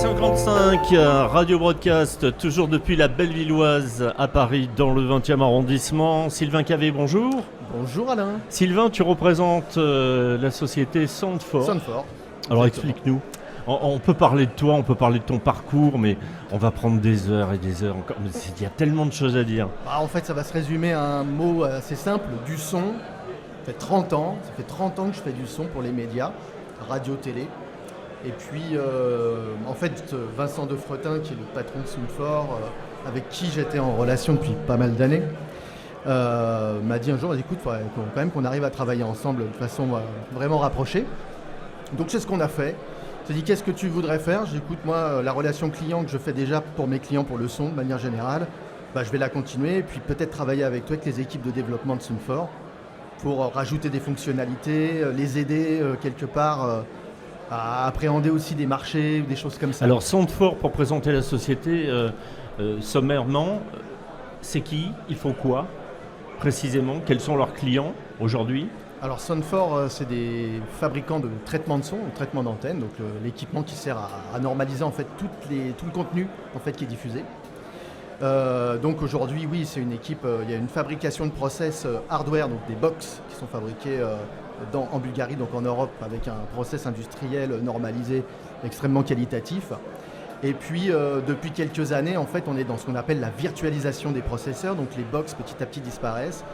18h55, Radio Broadcast, toujours depuis la Bellevilloise à Paris, dans le 20e arrondissement. Sylvain Cavé, bonjour. Bonjour Alain. Sylvain, tu représentes la société Soundfor. Soundfor. Alors explique-nous. On peut parler de toi, on peut parler de ton parcours, mais on va prendre des heures et des heures encore. Il y a tellement de choses à dire. En fait, ça va se résumer à un mot assez simple, du son. Ça fait 30 ans que je fais du son pour les médias, radio, télé. Et puis, en fait, Vincent Defretin, qui est le patron de Soundfor, avec qui j'étais en relation depuis pas mal d'années, m'a dit un jour, écoute, il faudrait quand même qu'on arrive à travailler ensemble de façon vraiment rapprochée. Donc c'est ce qu'on a fait. J'ai dit, qu'est-ce que tu voudrais faire? J'ai dit, écoute, moi, la relation client que je fais déjà pour mes clients, pour le son, de manière générale, je vais la continuer et puis peut-être travailler avec toi, avec les équipes de développement de Soundfor, pour rajouter des fonctionnalités, les aider quelque part à appréhender aussi des marchés, des choses comme ça. Alors Soundfor, pour présenter la société sommairement, c'est qui? Ils font quoi précisément? Quels sont leurs clients aujourd'hui? Alors Soundfor, c'est des fabricants de traitement de son, de traitement d'antenne, donc l'équipement qui sert à normaliser en fait tout le contenu en fait, qui est diffusé. Donc aujourd'hui, oui, c'est une équipe, il y a une fabrication de process hardware, donc des box qui sont fabriqués en Bulgarie, donc en Europe, avec un process industriel normalisé extrêmement qualitatif. Et puis depuis quelques années, en fait, on est dans ce qu'on appelle la virtualisation des processeurs, donc les box petit à petit disparaissent.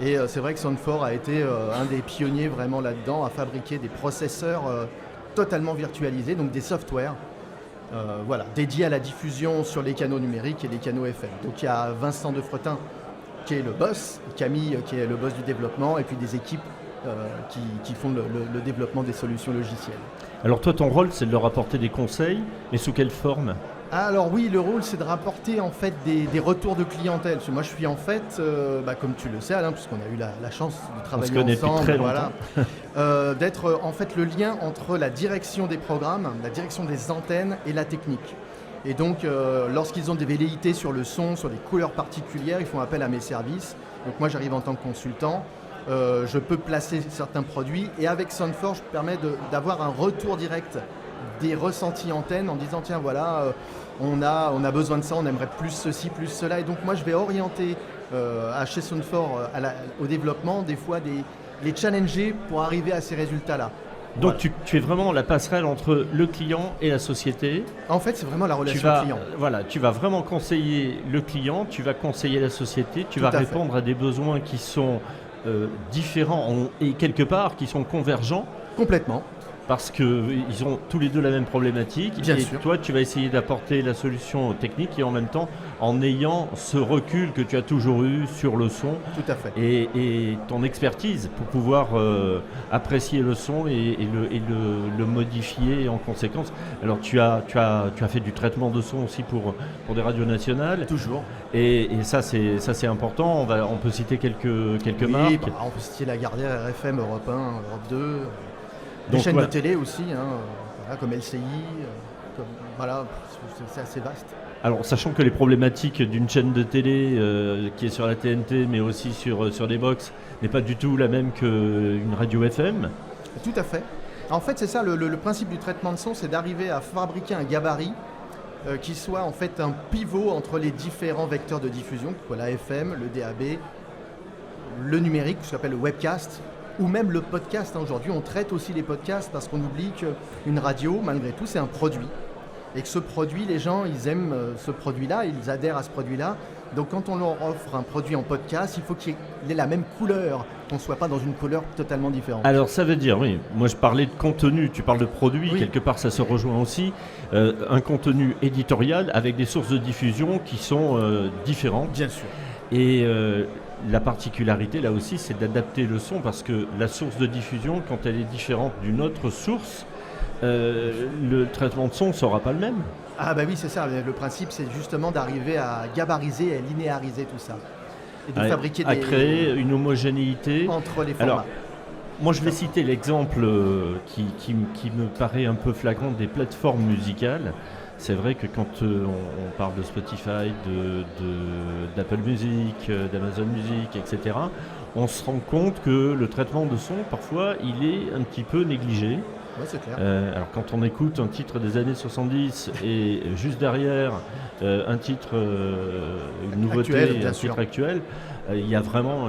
Et c'est vrai que Soundfor a été un des pionniers vraiment là-dedans, à fabriquer des processeurs totalement virtualisés, donc des softwares. Dédié à la diffusion sur les canaux numériques et les canaux FM. Donc il y a Vincent Defretin qui est le boss, Camille qui est le boss du développement et puis des équipes qui font le développement des solutions logicielles. Alors toi, ton rôle, c'est de leur apporter des conseils, mais sous quelle forme? Alors oui, le rôle, c'est de rapporter en fait des retours de clientèle. Parce que moi, je suis en fait, comme tu le sais Alain, puisqu'on a eu la chance de travailler ensemble, très longtemps. d'être en fait le lien entre la direction des programmes, la direction des antennes et la technique. Et donc, lorsqu'ils ont des velléités sur le son, sur des couleurs particulières, ils font appel à mes services. Donc moi, j'arrive en tant que consultant. Je peux placer certains produits et avec Soundfor, je permets d'avoir un retour direct des ressentis antennes en disant tiens voilà, on a besoin de ça, on aimerait plus ceci, plus cela. Et donc moi, je vais orienter chez Soundfor au développement, des fois les challenger pour arriver à ces résultats-là. Donc voilà. Tu es vraiment la passerelle entre le client et la société. En fait, c'est vraiment la relation client. Voilà, tu vas vraiment conseiller le client, tu vas conseiller la société, tu vas répondre à des besoins qui sont différents et quelque part qui sont convergents. Complètement. Parce qu'ils ont tous les deux la même problématique. Bien et sûr. Toi, tu vas essayer d'apporter la solution technique et en même temps en ayant ce recul que tu as toujours eu sur le son. Tout à fait. Et ton expertise pour pouvoir apprécier le son et le modifier en conséquence. Alors tu as fait du traitement de son aussi pour des radios nationales. Toujours. Et ça c'est important. On peut citer quelques marques. On peut citer Lagardère, RFM, Europe 1, Europe 2. Des chaînes de télé aussi, comme LCI, c'est assez vaste. Alors, sachant que les problématiques d'une chaîne de télé qui est sur la TNT, mais aussi sur des box, n'est pas du tout la même qu'une radio FM. Tout à fait. En fait, c'est ça, le principe du traitement de son, c'est d'arriver à fabriquer un gabarit qui soit en fait un pivot entre les différents vecteurs de diffusion, que ce soit la FM, le DAB, le numérique, ce qu'on appelle le webcast, ou même le podcast. Aujourd'hui, on traite aussi les podcasts parce qu'on oublie qu'une radio, malgré tout, c'est un produit. Et que ce produit, les gens, ils aiment ce produit-là, ils adhèrent à ce produit-là. Donc quand on leur offre un produit en podcast, il faut qu'il ait la même couleur, qu'on ne soit pas dans une couleur totalement différente. Alors ça veut dire, oui, moi je parlais de contenu, tu parles de produit, oui. Quelque part ça se rejoint aussi. Un contenu éditorial avec des sources de diffusion qui sont différentes. Bien sûr. Et la particularité là aussi, c'est d'adapter le son parce que la source de diffusion, quand elle est différente d'une autre source, le traitement de son ne sera pas le même. Ah bah oui, c'est ça. Le principe, c'est justement d'arriver à gabariser et linéariser tout ça. Et de fabriquer à créer une homogénéité entre les formats. Alors, moi, je vais citer l'exemple qui me paraît un peu flagrant des plateformes musicales. C'est vrai que quand on parle de Spotify, d'Apple Music, d'Amazon Music, etc., on se rend compte que le traitement de son, parfois, il est un petit peu négligé. Ouais, c'est clair. Alors quand on écoute un titre des années 70 et juste derrière un titre, une nouveauté, Actuel, bien un sûr. titre actuel, il y a vraiment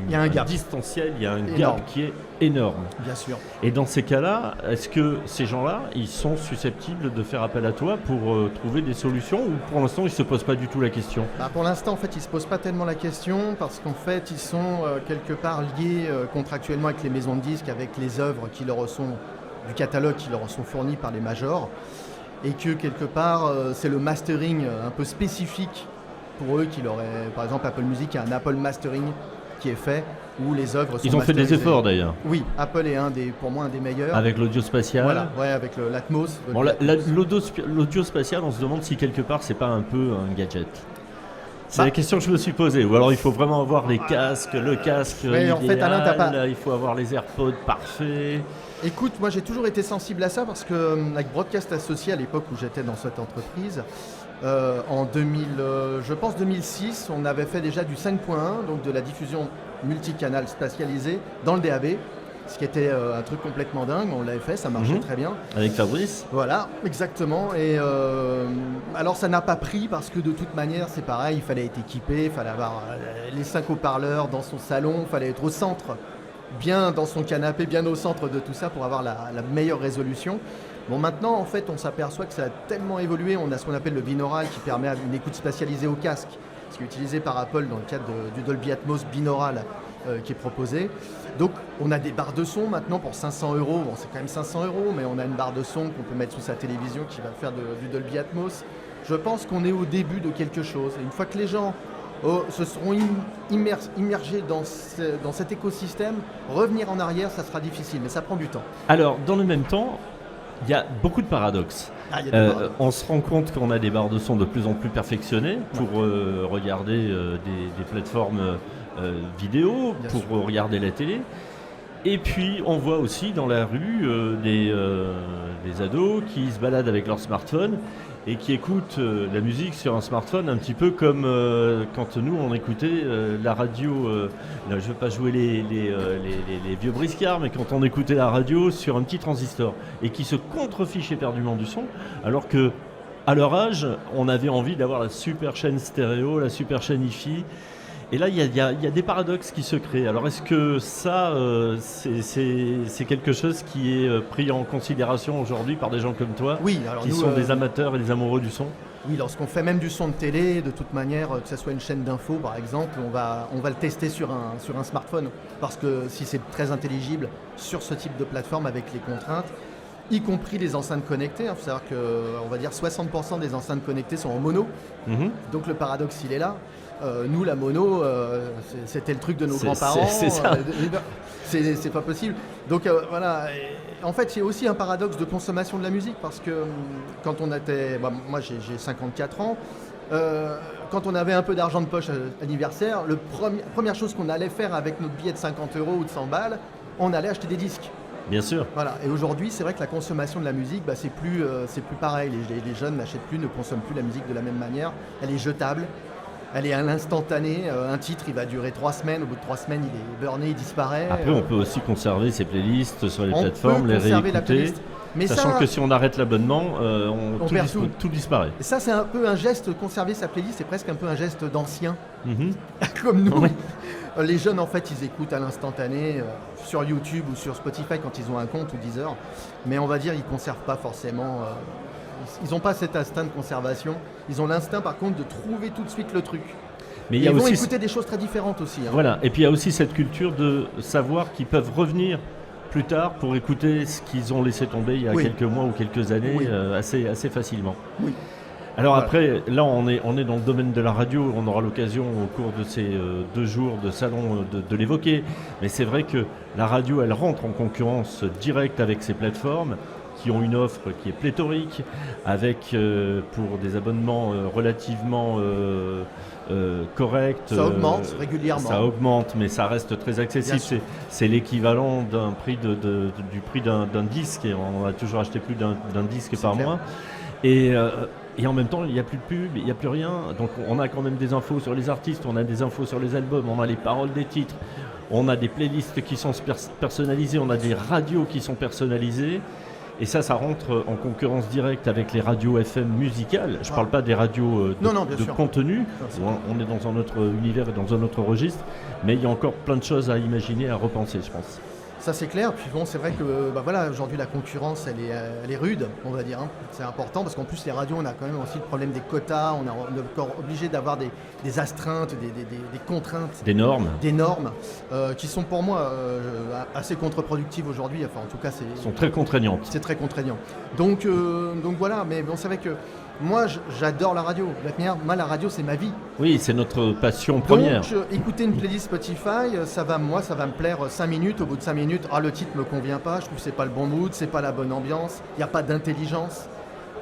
Il y a un gap. distanciel, il y a un Énorme. gap qui est énorme. Bien sûr. Et dans ces cas-là, est-ce que ces gens-là, ils sont susceptibles de faire appel à toi pour trouver des solutions, ou pour l'instant ils ne se posent pas du tout la question? Bah, pour l'instant, en fait, ils ne se posent pas tellement la question parce qu'en fait, ils sont quelque part liés contractuellement avec les maisons de disques, avec les œuvres qui leur sont du catalogue qui leur sont fournies par les majors, et que quelque part, c'est le mastering un peu spécifique pour eux qu'il aurait, par exemple, Apple Music a un Apple Mastering qui est fait où les œuvres sont Ils ont fait des masterisées. efforts d'ailleurs, Oui, Apple est pour moi un des meilleurs. avec l'audio spatial. Voilà, ouais, avec l'Atmos. Bon, l'audio spatial, on se demande si quelque part c'est pas un peu un gadget. C'est Bah. la question que je me suis posée. Ou alors il faut vraiment avoir les casques, le casque Ouais, en fait, idéal, Alain, t'as pas- il faut avoir les AirPods parfaits. Écoute, moi j'ai toujours été sensible à ça parce que avec Broadcast Associé à l'époque où j'étais dans cette entreprise, en 2000, je pense 2006, on avait fait déjà du 5.1, donc de la diffusion multicanal spatialisée dans le DAB, ce qui était un truc complètement dingue. On l'avait fait, ça marchait très bien. Avec Fabrice. Voilà, exactement. Et alors ça n'a pas pris parce que de toute manière c'est pareil, il fallait être équipé, il fallait avoir les 5 haut-parleurs dans son salon, il fallait être au centre, bien dans son canapé, bien au centre de tout ça pour avoir la meilleure résolution. Bon, maintenant en fait on s'aperçoit que ça a tellement évolué, on a ce qu'on appelle le binaural qui permet une écoute spatialisée au casque, ce qui est utilisé par Apple dans le cadre du Dolby Atmos binaural qui est proposé. Donc on a des barres de son maintenant pour 500 €, bon c'est quand même 500 €, mais on a une barre de son qu'on peut mettre sous sa télévision qui va faire du Dolby Atmos. Je pense qu'on est au début de quelque chose. Et une fois que les gens se seront immergés dans cet écosystème, revenir en arrière, ça sera difficile, mais ça prend du temps. Alors, dans le même temps, il y a beaucoup de paradoxes. Il y a des paradoxes. On se rend compte qu'on a des barres de son de plus en plus perfectionnées pour regarder des plateformes vidéo, Bien pour sûr. regarder la télé. Et puis, on voit aussi dans la rue des ados qui se baladent avec leur smartphone et qui écoutent la musique sur un smartphone un petit peu comme quand nous on écoutait la radio. Là, je ne veux pas jouer les vieux briscards, mais quand on écoutait la radio sur un petit transistor et qui se contrefichent éperdument du son, alors que à leur âge, on avait envie d'avoir la super chaîne stéréo, la super chaîne hi-fi. Et là, il y a des paradoxes qui se créent. Alors, est-ce que ça, c'est quelque chose qui est pris en considération aujourd'hui par des gens comme toi, Oui, alors qui nous, sont des amateurs et des amoureux du son? Oui, lorsqu'on fait même du son de télé, de toute manière, que ce soit une chaîne d'info par exemple, on va le tester sur un smartphone. Parce que si c'est très intelligible sur ce type de plateforme avec les contraintes, y compris les enceintes connectées, il faut savoir que on va dire 60% des enceintes connectées sont en mono. Mhm. Donc le paradoxe il est là. Nous la mono, c'était le truc de nos C'est- grands-parents. c'est ça. C'est pas possible. Donc voilà. Et en fait, il y a aussi un paradoxe de consommation de la musique parce que quand on était, moi j'ai 54 ans. Quand on avait un peu d'argent de poche anniversaire, première chose qu'on allait faire avec notre billet de 50 € ou de 100 balles, on allait acheter des disques. Bien sûr. Voilà. Et aujourd'hui, c'est vrai que la consommation de la musique, c'est plus pareil. Les jeunes n'achètent plus, ne consomment plus la musique de la même manière. Elle est jetable. Elle est à l'instantané. Un titre, il va durer 3 semaines. Au bout de 3 semaines, il est burné, il disparaît. Après, on peut aussi conserver ses playlists sur les on plateformes, peut les conserver la réécouter. playlist. Mais Sachant ça, que si on arrête l'abonnement, On perd tout. tout disparaît. et ça, c'est un peu un geste. Conserver sa playlist, c'est presque un peu un geste d'ancien, Mhm. comme nous. Oui. Les jeunes, en fait, ils écoutent à l'instantané sur YouTube ou sur Spotify quand ils ont un compte ou Deezer. Mais on va dire, ils ne conservent pas forcément. Ils n'ont pas cet instinct de conservation. Ils ont l'instinct, par contre, de trouver tout de suite le truc. Mais Et il y a ils vont aussi écouter des choses très différentes aussi. Hein. Voilà, et puis il y a aussi cette culture de savoir qu'ils peuvent revenir plus tard pour écouter ce qu'ils ont laissé tomber il y a Oui. quelques mois ou quelques années Oui. assez facilement. Oui. Alors Voilà. après, là on est dans le domaine de la radio, on aura l'occasion au cours de ces 2 jours de salon de l'évoquer, mais c'est vrai que la radio elle rentre en concurrence directe avec ces plateformes qui ont une offre qui est pléthorique, avec pour des abonnements relativement corrects. Ça augmente régulièrement. Ça augmente, mais ça reste très accessible. Bien sûr. C'est l'équivalent d'un prix du prix d'un disque, et on a toujours acheté plus d'un disque par clair. mois. Et en même temps, il n'y a plus de pub, il n'y a plus rien. Donc on a quand même des infos sur les artistes, on a des infos sur les albums, on a les paroles des titres. on a des playlists qui sont personnalisées, on a des radios qui sont personnalisées. Et ça rentre en concurrence directe avec les radios FM musicales. Je ne parle pas des radios de contenu. On est dans un autre univers et dans un autre registre. Mais il y a encore plein de choses à imaginer, à repenser, je pense. Ça c'est clair, puis bon c'est vrai que aujourd'hui la concurrence elle est rude, on va dire, hein. C'est important parce qu'en plus les radios on a quand même aussi le problème des quotas, on est encore obligé d'avoir des astreintes, des contraintes, des normes qui sont pour moi assez contre-productives aujourd'hui, enfin en tout cas sont très contraignantes. C'est très contraignant. Donc voilà, mais bon c'est vrai que moi j'adore la radio, moi la radio c'est ma vie. Oui, c'est notre passion première. Donc écouter une playlist Spotify, ça va me plaire 5 minutes, au bout de 5 minutes, le titre me convient pas, je trouve que c'est pas le bon mood, c'est pas la bonne ambiance, il n'y a pas d'intelligence,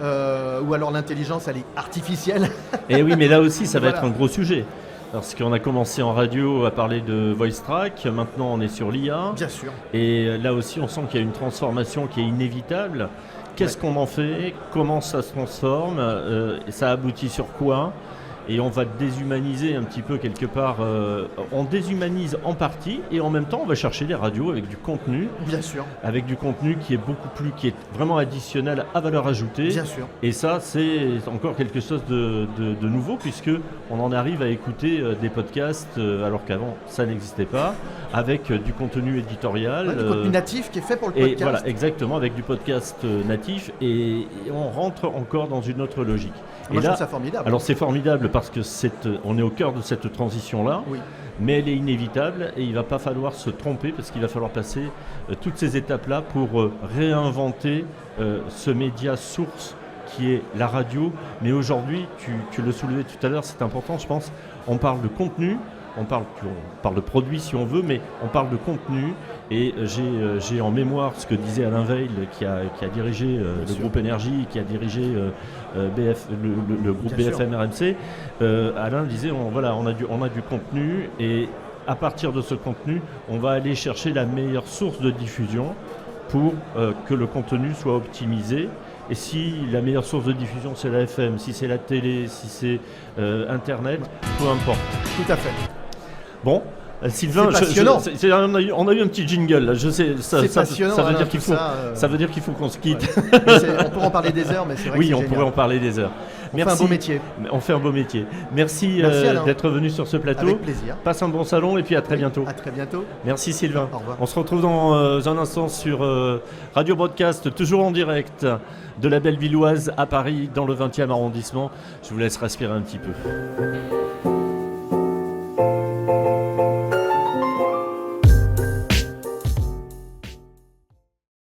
ou alors l'intelligence elle est artificielle. Et oui, mais là aussi ça va être un gros sujet. Parce qu'on a commencé en radio à parler de voice track, maintenant on est sur l'IA. Bien sûr. Et là aussi on sent qu'il y a une transformation qui est inévitable. Qu'est-ce qu'on en fait? Comment ça se transforme? Ça aboutit sur quoi? Et on va déshumaniser un petit peu quelque part. On déshumanise en partie et en même temps on va chercher des radios avec du contenu. Bien sûr. Avec du contenu qui est vraiment additionnel à valeur ajoutée. Bien sûr. Et ça c'est encore quelque chose de nouveau puisque on en arrive à écouter des podcasts alors qu'avant ça n'existait pas, avec du contenu éditorial. Du contenu natif qui est fait pour le podcast. Et voilà, exactement, avec du podcast natif et on rentre encore dans une autre logique. Moi je trouve ça formidable. Alors c'est formidable parce que on est au cœur de cette transition-là, oui. Mais elle est inévitable et il ne va pas falloir se tromper parce qu'il va falloir passer toutes ces étapes-là pour réinventer ce média source qui est la radio. Mais aujourd'hui, tu le soulevais tout à l'heure, c'est important, je pense, on parle de contenu, on parle de produit si on veut, mais on parle de contenu. Et j'ai en mémoire ce que disait Alain Veil, qui a dirigé le groupe Énergie, qui a dirigé le groupe BFM RMC. Alain disait, on a du contenu et à partir de ce contenu, on va aller chercher la meilleure source de diffusion pour que le contenu soit optimisé. Et si la meilleure source de diffusion c'est la FM, si c'est la télé, si c'est Internet, peu importe. Tout à fait. Bon. Sylvain, on a eu un petit jingle là. Je sais, ça veut dire qu'il faut qu'on se quitte. Ouais. On pourrait en parler des heures, mais c'est vrai que c'est génial. Pourrait en parler des heures. Merci. On fait un beau métier. Merci d'être venu sur ce plateau. Avec plaisir. Passe un bon salon et puis à très bientôt. À très bientôt. Merci Sylvain. Au revoir. On se retrouve dans un instant sur Radio Broadcast, toujours en direct de la Bellevilloise à Paris, dans le 20e arrondissement. Je vous laisse respirer un petit peu.